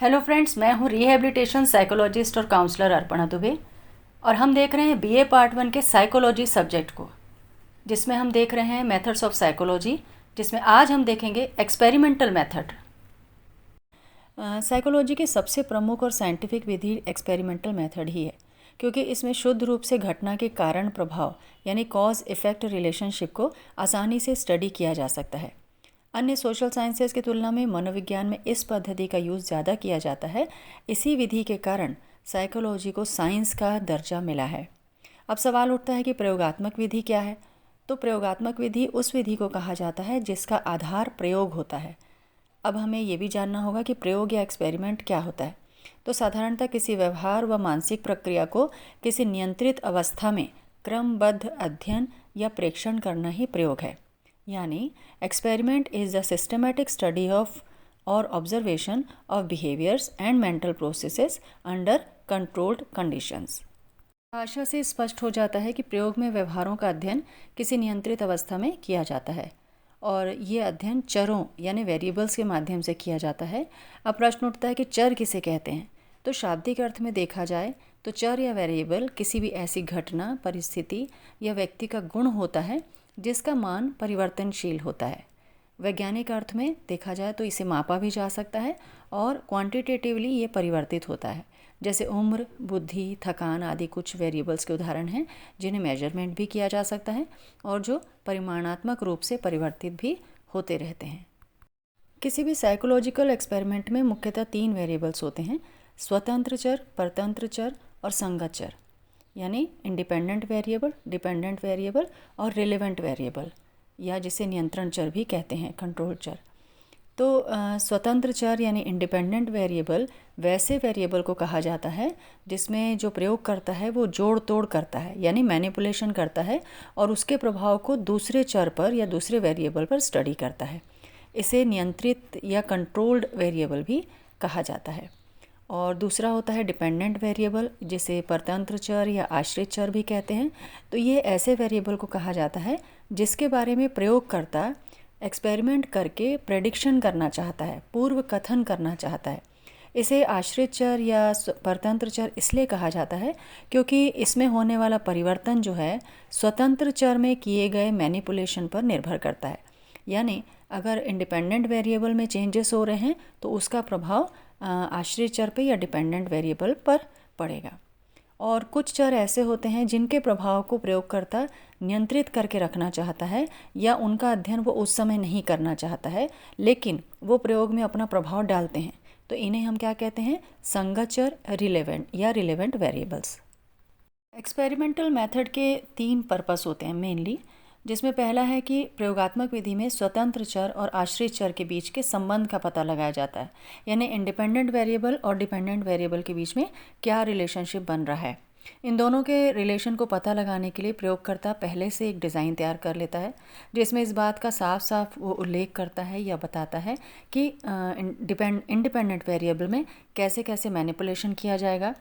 Hello friends, मैं हूँ rehabilitation psychologist और काउंसलर अर्पणा दुबे। और हम देख रहे हैं बीए पार्ट 1 के साइकोलॉजी सब्जेक्ट को, जिसमें हम देख रहे हैं मेथड्स ऑफ साइकोलॉजी, जिसमें आज हम देखेंगे एक्सपेरिमेंटल मेथड। साइकोलॉजी की सबसे प्रमुख और साइंटिफिक विधि एक्सपेरिमेंटल मेथड ही है, क्योंकि इसमें शुद्ध रूप से घटना के कारण प्रभाव यानी कॉज इफ़ेक्ट रिलेशनशिप को आसानी से स्टडी किया जा सकता है। अन्य सोशल साइंसेज की तुलना में मनोविज्ञान में इस पद्धति का यूज़ ज़्यादा किया जाता है। इसी विधि के कारण साइकोलॉजी को साइंस का दर्जा मिला है। अब सवाल उठता है कि प्रयोगात्मक विधि क्या है। तो प्रयोगात्मक विधि उस विधि को कहा जाता है जिसका आधार प्रयोग होता है। अब हमें ये भी जानना होगा कि प्रयोग या एक्सपेरिमेंट क्या होता है। तो साधारणतः किसी व्यवहार व मानसिक प्रक्रिया को किसी नियंत्रित अवस्था में क्रमबद्ध अध्ययन या प्रेक्षण करना ही प्रयोग है। यानी experiment is the systematic study of और observation of behaviours and mental processes under controlled conditions. भाषा से स्पष्ट हो जाता है कि प्रयोग में व्यवहारों का अध्ययन किसी नियंत्रित अवस्था में किया जाता है और ये अध्ययन चरों यानी वेरिएबल्स के माध्यम से किया जाता है। अब प्रश्न उठता है कि चर किसे कहते हैं। तो शाब्दिक अर्थ में देखा जाए तो चर या वेरिएबल किसी भी ऐसी घटना, परिस्थिति या व्यक्ति का गुण होता है जिसका मान परिवर्तनशील होता है। वैज्ञानिक अर्थ में देखा जाए तो इसे मापा भी जा सकता है और क्वांटिटेटिवली ये परिवर्तित होता है। जैसे उम्र, बुद्धि, थकान आदि कुछ वेरिएबल्स के उदाहरण हैं जिन्हें मेजरमेंट भी किया जा सकता है और जो परिमाणात्मक रूप से परिवर्तित भी होते रहते हैं। किसी भी साइकोलॉजिकल एक्सपेरिमेंट में मुख्यतः 3 वेरिएबल्स होते हैं: स्वतंत्र चर, परतंत्र चर और संगत चर, यानी इंडिपेंडेंट वेरिएबल, डिपेंडेंट वेरिएबल और रिलेवेंट वेरिएबल, या जिसे नियंत्रण चर भी कहते हैं, कंट्रोल चर। तो स्वतंत्र चर यानी इंडिपेंडेंट वेरिएबल वैसे वेरिएबल को कहा जाता है जिसमें जो प्रयोग करता है वो जोड़ तोड़ करता है यानी मैनिपुलेशन करता है और उसके प्रभाव को दूसरे चर पर या दूसरे वेरिएबल पर स्टडी करता है। इसे नियंत्रित या कंट्रोल्ड वेरिएबल भी कहा जाता है। और दूसरा होता है डिपेंडेंट वेरिएबल, जिसे परतंत्र चर या आश्रित चर भी कहते हैं। तो ये ऐसे वेरिएबल को कहा जाता है जिसके बारे में प्रयोगकर्ता एक्सपेरिमेंट करके प्रेडिक्शन करना चाहता है, पूर्व कथन करना चाहता है। इसे आश्रित चर या परतंत्र चर इसलिए कहा जाता है क्योंकि इसमें होने वाला परिवर्तन जो है स्वतंत्र चर में किए गए मैनिपुलेशन पर निर्भर करता है। यानी अगर इंडिपेंडेंट वेरिएबल में चेंजेस हो रहे हैं तो उसका प्रभाव आश्रित चर पे या डिपेंडेंट वेरिएबल पर पड़ेगा। और कुछ चर ऐसे होते हैं जिनके प्रभाव को प्रयोगकर्ता नियंत्रित करके रखना चाहता है या उनका अध्ययन वो उस समय नहीं करना चाहता है, लेकिन वो प्रयोग में अपना प्रभाव डालते हैं। तो इन्हें हम क्या कहते हैं? संगत चर, रिलेवेंट या रिलेवेंट वेरिएबल्स। एक्सपेरिमेंटल मेथड के 3 पर्पस होते हैं मेनली, जिसमें पहला है कि प्रयोगात्मक विधि में स्वतंत्र चर और आश्रित चर के बीच के संबंध का पता लगाया जाता है, यानी इंडिपेंडेंट वेरिएबल और डिपेंडेंट वेरिएबल के बीच में क्या रिलेशनशिप बन रहा है। इन दोनों के रिलेशन को पता लगाने के लिए प्रयोगकर्ता पहले से एक डिज़ाइन तैयार कर लेता है जिसमें इस बात का साफ साफ वो उल्लेख करता है या बताता है कि इंडिपेंडेंट वेरिएबल में कैसे कैसे मैनिपुलेशन किया जाएगा,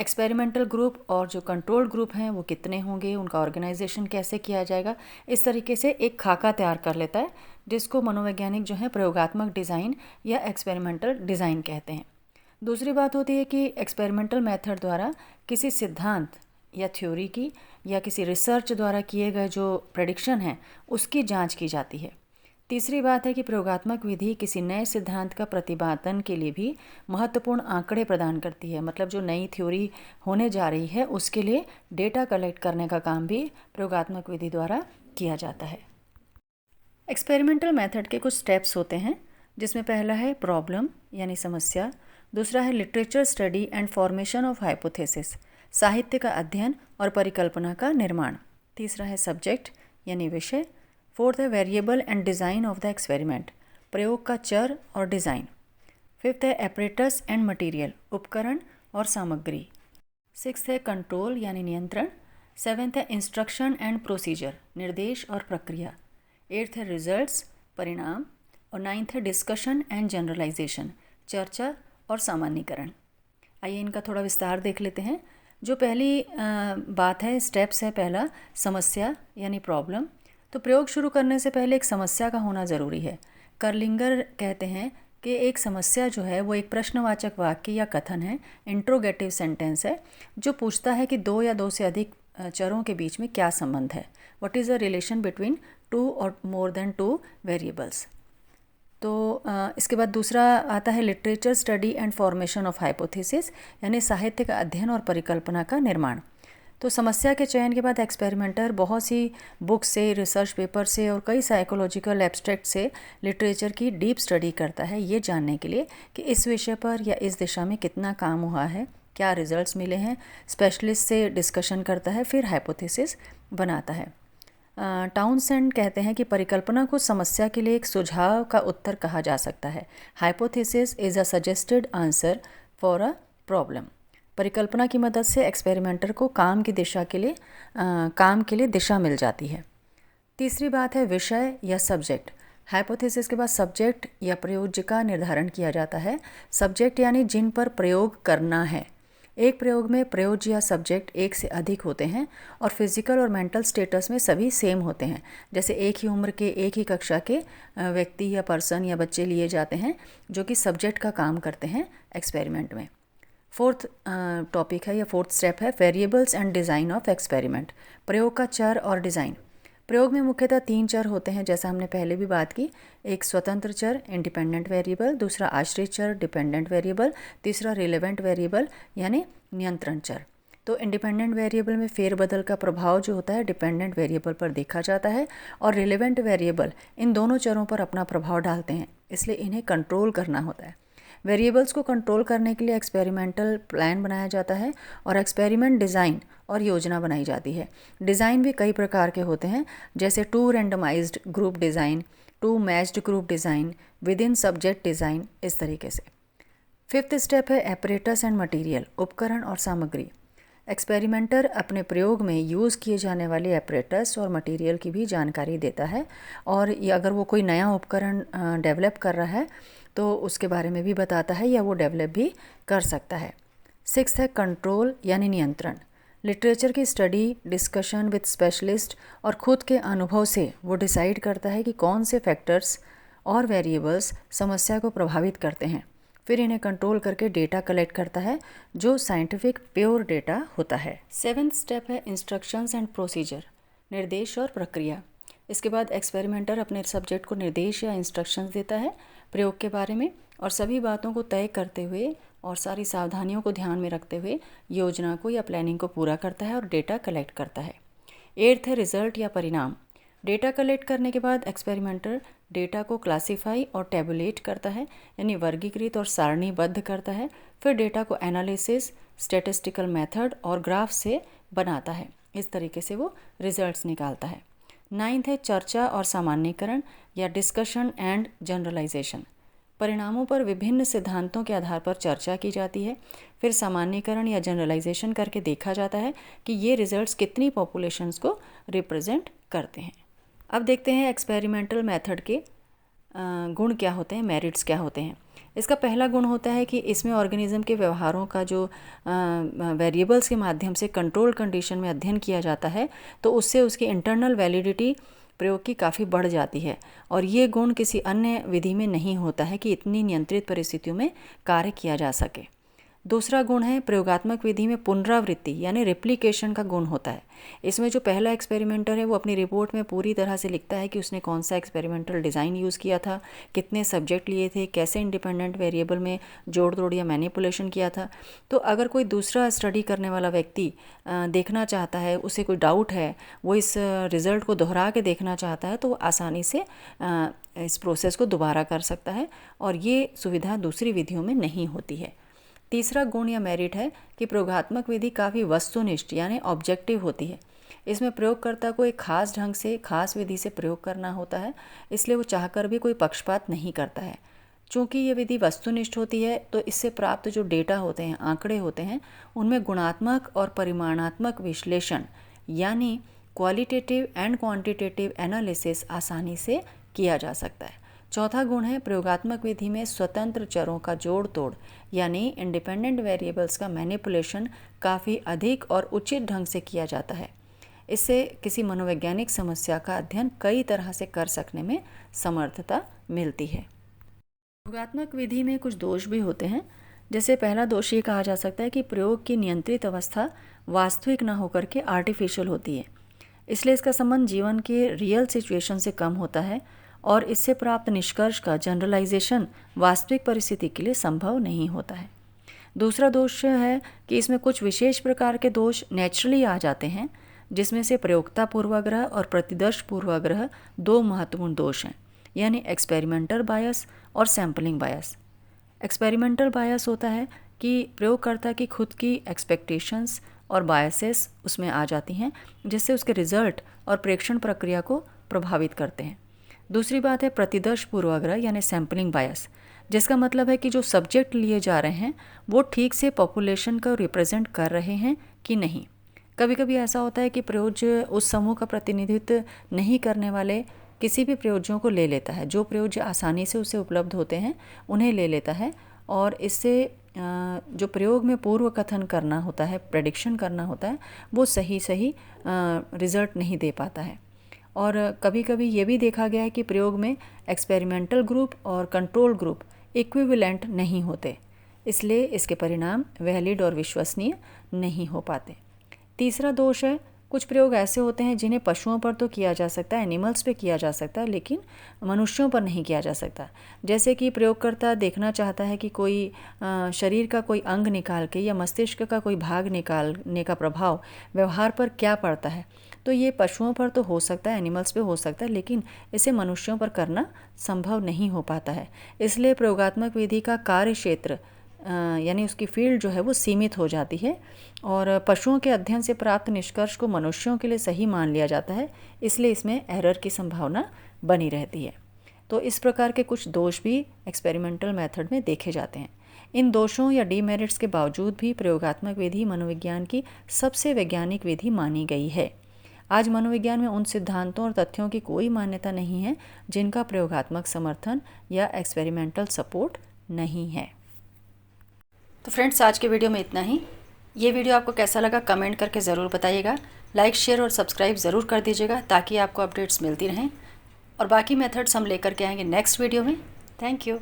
एक्सपेरिमेंटल ग्रुप और जो कंट्रोल्ड ग्रुप हैं वो कितने होंगे, उनका ऑर्गेनाइजेशन कैसे किया जाएगा। इस तरीके से एक खाका तैयार कर लेता है जिसको मनोवैज्ञानिक जो है प्रयोगात्मक डिज़ाइन या एक्सपेरिमेंटल डिज़ाइन कहते हैं। दूसरी बात होती है कि एक्सपेरिमेंटल मेथड द्वारा किसी सिद्धांत या थ्योरी की या किसी रिसर्च द्वारा किए गए जो प्रेडिक्शन है उसकी जांच की जाती है। तीसरी बात है कि प्रयोगात्मक विधि किसी नए सिद्धांत का प्रतिपादन के लिए भी महत्वपूर्ण आंकड़े प्रदान करती है। मतलब जो नई थ्योरी होने जा रही है उसके लिए डेटा कलेक्ट करने का काम भी प्रयोगात्मक विधि द्वारा किया जाता है। एक्सपेरिमेंटल मेथड के कुछ स्टेप्स होते हैं, जिसमें पहला है प्रॉब्लम यानी समस्या, दूसरा है literature study and formation of hypothesis, साहित्य का अध्ययन और परिकल्पना का निर्माण, तीसरा है सब्जेक्ट यानी विषय, फोर्थ है variable and design of the experiment, प्रयोग का चर और डिज़ाइन, फिफ्थ है एपरेटस एंड मटेरियल, उपकरण और सामग्री, सिक्स्थ है कंट्रोल यानी नियंत्रण, सेवेंथ है इंस्ट्रक्शन एंड प्रोसीजर, निर्देश और प्रक्रिया, एट्थ है रिजल्ट्स, परिणाम, और नाइन्थ है डिस्कशन एंड जनरलाइजेशन, चर्चा और सामान्यीकरण। आइए इनका थोड़ा विस्तार देख लेते हैं। जो पहली बात है, स्टेप्स है, पहला समस्या यानी प्रॉब्लम। तो प्रयोग शुरू करने से पहले एक समस्या का होना ज़रूरी है। कर्लिंगर कहते हैं कि एक समस्या जो है वो एक प्रश्नवाचक वाक्य या कथन है, इंट्रोगेटिव सेंटेंस है, जो पूछता है कि दो या दो से अधिक चरों के बीच में क्या संबंध है। What is the relation between two और मोर देन टू वेरिएबल्स। तो इसके बाद दूसरा आता है literature study and formation of hypothesis, यानी साहित्य का अध्ययन और परिकल्पना का निर्माण। तो समस्या के चयन के बाद एक्सपेरिमेंटर बहुत सी बुक से, रिसर्च पेपर से और कई साइकोलॉजिकल एब्स्ट्रैक्ट से लिटरेचर की डीप स्टडी करता है, ये जानने के लिए कि इस विषय पर या इस दिशा में कितना काम हुआ है, क्या रिजल्ट्स मिले हैं। स्पेशलिस्ट से डिस्कशन करता है, फिर हाइपोथेसिस बनाता है। टाउनसेंड कहते हैं कि परिकल्पना को समस्या के लिए एक सुझाव का उत्तर कहा जा सकता है। Hypothesis is a suggested answer for a problem. परिकल्पना की मदद से एक्सपेरिमेंटर को काम की दिशा मिल जाती है। तीसरी बात है विषय या सब्जेक्ट। हाइपोथेसिस के बाद सब्जेक्ट या प्रयोज्य का निर्धारण किया जाता है। सब्जेक्ट यानी जिन पर प्रयोग करना है। एक प्रयोग में प्रयोज्य या सब्जेक्ट एक से अधिक होते हैं और फिजिकल और मेंटल स्टेटस में सभी सेम होते हैं। जैसे एक ही उम्र के, एक ही कक्षा के व्यक्ति या पर्सन या बच्चे लिए जाते हैं जो कि सब्जेक्ट का काम करते हैं एक्सपेरिमेंट में। फोर्थ टॉपिक है या फोर्थ स्टेप है variables and design of experiment. प्रयोग का चर और डिज़ाइन। प्रयोग में मुख्यतः 3 चर होते हैं, जैसा हमने पहले भी बात की। एक स्वतंत्र चर इंडिपेंडेंट वेरिएबल, दूसरा आश्रित चर डिपेंडेंट वेरिएबल, तीसरा रिलेवेंट वेरिएबल यानी नियंत्रण चर। तो इंडिपेंडेंट वेरिएबल में फेरबदल का प्रभाव जो होता है डिपेंडेंट वेरिएबल पर देखा जाता है और रिलेवेंट वेरिएबल इन दोनों चरों पर अपना प्रभाव डालते हैं, इसलिए इन्हें कंट्रोल करना होता है। वेरिएबल्स को कंट्रोल करने के लिए एक्सपेरिमेंटल प्लान बनाया जाता है और एक्सपेरिमेंट डिज़ाइन और योजना बनाई जाती है। डिज़ाइन भी कई प्रकार के होते हैं, जैसे 2 randomized group design, 2 matched group design, within subject design, इस तरीके से। फिफ्थ स्टेप है एपरेटस एंड मटेरियल, उपकरण और सामग्री। एक्सपेरिमेंटर अपने प्रयोग में यूज़ किए जाने वाले एपरेटस और मटेरियल की भी जानकारी देता है और अगर वो कोई नया उपकरण डेवलप कर रहा है तो उसके बारे में भी बताता है या वो डेवलप भी कर सकता है। सिक्स्थ है कंट्रोल यानी नियंत्रण। लिटरेचर की स्टडी, डिस्कशन विद स्पेशलिस्ट और खुद के अनुभव से वो डिसाइड करता है कि कौन से फैक्टर्स और वेरिएबल्स समस्या को प्रभावित करते हैं। फिर इन्हें कंट्रोल करके डेटा कलेक्ट करता है जो साइंटिफिक प्योर डेटा होता है। 7th स्टेप है इंस्ट्रक्शंस एंड प्रोसीजर, निर्देश और प्रक्रिया। इसके बाद एक्सपेरिमेंटर अपने सब्जेक्ट को निर्देश या इंस्ट्रक्शंस देता है प्रयोग के बारे में और सभी बातों को तय करते हुए और सारी सावधानियों को ध्यान में रखते हुए योजना को या प्लानिंग को पूरा करता है और डेटा कलेक्ट करता है। 8th है रिजल्ट या परिणाम। डेटा कलेक्ट करने के बाद एक्सपेरिमेंटर डेटा को क्लासीफाई और टेबुलेट करता है, यानी वर्गीकृत और सारणीबद्ध करता है। फिर डेटा को एनालिसिस, स्टैटिस्टिकल मेथड और ग्राफ से बनाता है। इस तरीके से वो रिजल्ट्स निकालता है। 9th है चर्चा और सामान्यीकरण या डिस्कशन एंड जनरलाइजेशन। परिणामों पर विभिन्न सिद्धांतों के आधार पर चर्चा की जाती है। फिर सामान्यीकरण या जनरलाइजेशन करके देखा जाता है कि ये रिजल्ट्स कितनी पॉपुलेशंस को रिप्रेजेंट करते हैं। अब देखते हैं एक्सपेरिमेंटल मेथड के गुण क्या होते हैं, मेरिट्स क्या होते हैं। इसका पहला गुण होता है कि इसमें ऑर्गेनिज्म के व्यवहारों का जो वेरिएबल्स के माध्यम से कंट्रोल कंडीशन में अध्ययन किया जाता है तो उससे उसकी इंटरनल वैलिडिटी प्रयोग की काफ़ी बढ़ जाती है और ये गुण किसी अन्य विधि में नहीं होता है कि इतनी नियंत्रित परिस्थितियों में कार्य किया जा सके। दूसरा गुण है प्रयोगात्मक विधि में पुनरावृत्ति यानी रेप्लिकेशन का गुण होता है। इसमें जो पहला एक्सपेरिमेंटर है वो अपनी रिपोर्ट में पूरी तरह से लिखता है कि उसने कौन सा एक्सपेरिमेंटल डिज़ाइन यूज़ किया था, कितने सब्जेक्ट लिए थे, कैसे इंडिपेंडेंट वेरिएबल में जोड़ तोड़ या मैनिपुलेशन किया था। तो अगर कोई दूसरा स्टडी करने वाला व्यक्ति देखना चाहता है, उसे कोई डाउट है, वो इस रिज़ल्ट को दोहरा के देखना चाहता है तो वो आसानी से इस प्रोसेस को दोबारा कर सकता है और ये सुविधा दूसरी विधियों में नहीं होती है। तीसरा गुण या मेरिट है कि प्रयोगात्मक विधि काफ़ी वस्तुनिष्ठ यानी ऑब्जेक्टिव होती है। इसमें प्रयोगकर्ता को एक खास ढंग से खास विधि से प्रयोग करना होता है, इसलिए वो चाहकर भी कोई पक्षपात नहीं करता है। चूँकि ये विधि वस्तुनिष्ठ होती है तो इससे प्राप्त जो डेटा होते हैं, आंकड़े होते हैं, उनमें गुणात्मक और परिमाणात्मक विश्लेषण यानी क्वालिटेटिव एंड क्वांटिटेटिव एनालिसिस आसानी से किया जा सकता है। चौथा गुण है प्रयोगात्मक विधि में स्वतंत्र चरों का जोड़ तोड़ यानी इंडिपेंडेंट वेरिएबल्स का मैनिपुलेशन काफ़ी अधिक और उचित ढंग से किया जाता है। इससे किसी मनोवैज्ञानिक समस्या का अध्ययन कई तरह से कर सकने में समर्थता मिलती है। प्रयोगात्मक विधि में कुछ दोष भी होते हैं। जैसे पहला दोष ये कहा जा सकता है कि प्रयोग की नियंत्रित अवस्था वास्तविक न होकर के आर्टिफिशियल होती है, इसलिए इसका संबंध जीवन के रियल सिचुएशन से कम होता है और इससे प्राप्त निष्कर्ष का जनरलाइजेशन वास्तविक परिस्थिति के लिए संभव नहीं होता है। दूसरा दोष है कि इसमें कुछ विशेष प्रकार के दोष नेचुरली आ जाते हैं, जिसमें से प्रयोक्ता पूर्वाग्रह और प्रतिदर्श पूर्वाग्रह दो महत्वपूर्ण दोष हैं, यानी एक्सपेरिमेंटल बायस और सैम्पलिंग बायस। एक्सपेरिमेंटल बायस होता है कि प्रयोगकर्ता की खुद की एक्सपेक्टेशंस और बायसेस उसमें आ जाती हैं, जिससे उसके रिजल्ट और प्रेक्षण प्रक्रिया को प्रभावित करते हैं। दूसरी बात है प्रतिदर्श पूर्वाग्रह यानी सैम्पलिंग बायस, जिसका मतलब है कि जो सब्जेक्ट लिए जा रहे हैं वो ठीक से पॉपुलेशन को रिप्रेजेंट कर रहे हैं कि नहीं। कभी कभी ऐसा होता है कि प्रयोज्य उस समूह का प्रतिनिधित्व नहीं करने वाले किसी भी प्रयोज्यों को ले लेता है, जो प्रयोज्य आसानी से उसे उपलब्ध होते हैं उन्हें ले लेता है, और इससे जो प्रयोग में पूर्व कथन करना होता है, प्रेडिक्शन करना होता है, वो सही रिजल्ट नहीं दे पाता है। और कभी कभी ये भी देखा गया है कि प्रयोग में एक्सपेरिमेंटल ग्रुप और कंट्रोल ग्रुप इक्विवेलेंट नहीं होते, इसलिए इसके परिणाम वैलिड और विश्वसनीय नहीं हो पाते। तीसरा दोष है कुछ प्रयोग ऐसे होते हैं जिन्हें पशुओं पर तो किया जा सकता है, एनिमल्स पे किया जा सकता है, लेकिन मनुष्यों पर नहीं किया जा सकता। जैसे कि प्रयोगकर्ता देखना चाहता है कि कोई शरीर का कोई अंग निकाल के या मस्तिष्क का कोई भाग निकालने का प्रभाव व्यवहार पर क्या पड़ता है, तो ये पशुओं पर तो हो सकता है, एनिमल्स पे हो सकता है, लेकिन इसे मनुष्यों पर करना संभव नहीं हो पाता है। इसलिए प्रयोगात्मक विधि का कार्य क्षेत्र यानी उसकी फील्ड जो है वो सीमित हो जाती है, और पशुओं के अध्ययन से प्राप्त निष्कर्ष को मनुष्यों के लिए सही मान लिया जाता है, इसलिए इसमें एरर की संभावना बनी रहती है। तो इस प्रकार के कुछ दोष भी एक्सपेरिमेंटल मेथड में देखे जाते हैं। इन दोषों या डीमेरिट्स के बावजूद भी प्रयोगात्मक विधि मनोविज्ञान की सबसे वैज्ञानिक विधि मानी गई है। आज मनोविज्ञान में उन सिद्धांतों और तथ्यों की कोई मान्यता नहीं है जिनका प्रयोगात्मक समर्थन या एक्सपेरिमेंटल सपोर्ट नहीं है। तो फ्रेंड्स, आज के वीडियो में इतना ही। ये वीडियो आपको कैसा लगा कमेंट करके ज़रूर बताइएगा। लाइक, शेयर और सब्सक्राइब ज़रूर कर दीजिएगा ताकि आपको अपडेट्स मिलती रहें, और बाकी मेथड्स हम लेकर के आएंगे नेक्स्ट वीडियो में। Thank you.